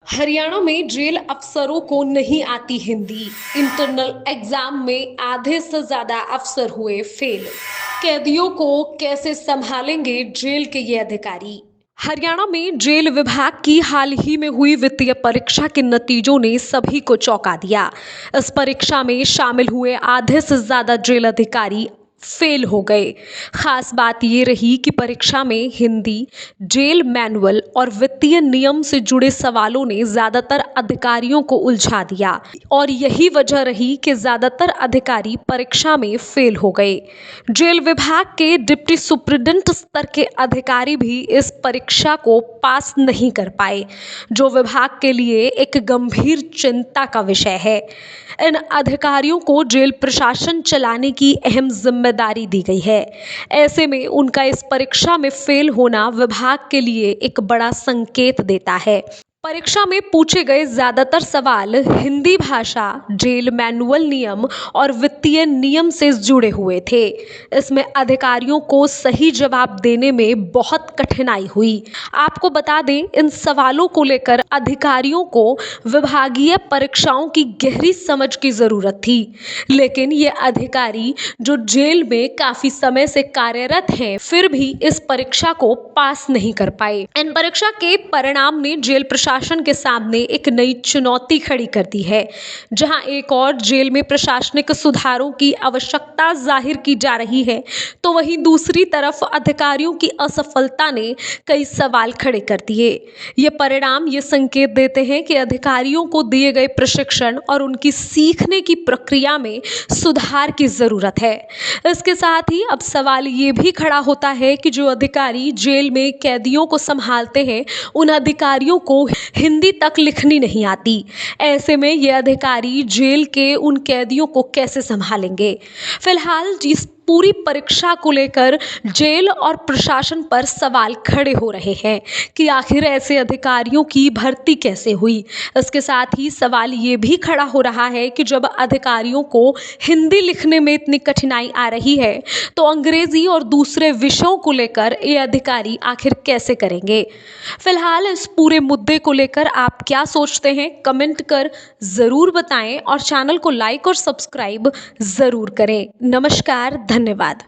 हरियाणा में जेल अफसरों को नहीं आती हिंदी। इंटरनल एग्जाम में आधे से ज्यादा अफसर हुए फेल। कैदियों को कैसे संभालेंगे जेल के ये अधिकारी। हरियाणा में जेल विभाग की हाल ही में हुई वित्तीय परीक्षा के नतीजों ने सभी को चौंका दिया। इस परीक्षा में शामिल हुए आधे से ज्यादा जेल अधिकारी फेल हो गए। खास बात ये रही कि परीक्षा में हिंदी, जेल मैनुअल और वित्तीय नियम से जुड़े सवालों ने ज्यादातर अधिकारियों को उलझा दिया और यही वजह रही कि ज्यादातर अधिकारी परीक्षा में फेल हो गए। जेल विभाग के डिप्टी सुप्रिटेंडेंट स्तर के अधिकारी भी इस परीक्षा को पास नहीं कर पाए, जो विभाग के लिए एक गंभीर चिंता का विषय है। इन अधिकारियों को जेल प्रशासन चलाने की अहम जिम्मेदारी दी गई है। ऐसे में उनका इस परीक्षा में फेल होना विभाग के लिए एक बड़ा संकेत देता है। परीक्षा में पूछे गए ज्यादातर सवाल हिंदी भाषा, जेल मैनुअल नियम और वित्तीय नियम से जुड़े हुए थे। इसमें अधिकारियों को सही जवाब देने में बहुत कठिनाई हुई। आपको बता दें, इन सवालों को लेकर अधिकारियों को विभागीय परीक्षाओं की गहरी समझ की जरूरत थी, लेकिन ये अधिकारी जो जेल में काफी समय से कार्यरत हैं, फिर भी इस परीक्षा को पास नहीं कर पाए। इन परीक्षा के परिणाम ने जेल प्रशासन के सामने एक नई चुनौती खड़ी कर दी है। जहां एक और जेल में प्रशासनिक सुधारों की आवश्यकता जाहिर की जा रही है, तो वहीं दूसरी तरफ अधिकारियों की असफलता ने कई सवाल खड़े कर दिए। ये परिणाम ये संकेत देते हैं कि अधिकारियों को दिए गए प्रशिक्षण और उनकी सीखने की प्रक्रिया में सुधार की जरूरत है। इसके साथ ही अब सवाल ये भी खड़ा होता है कि जो अधिकारी जेल में कैदियों को संभालते हैं, उन अधिकारियों को हिंदी तक लिखनी नहीं आती। ऐसे में ये अधिकारी जेल के उन कैदियों को कैसे संभालेंगे। फिलहाल इस पूरी परीक्षा को लेकर जेल और प्रशासन पर सवाल खड़े हो रहे हैं कि आखिर ऐसे अधिकारियों की भर्ती कैसे हुई। इसके साथ ही सवाल ये भी खड़ा हो रहा है कि जब अधिकारियों को हिंदी लिखने में इतनी कठिनाई आ रही है, तो अंग्रेजी और दूसरे विषयों को लेकर ये अधिकारी आखिर कैसे करेंगे। फिलहाल इस पूरे मुद्दे को लेकर आप क्या सोचते हैं, कमेंट कर ज़रूर बताएं और चैनल को लाइक और सब्सक्राइब ज़रूर करें। नमस्कार, धन्यवाद।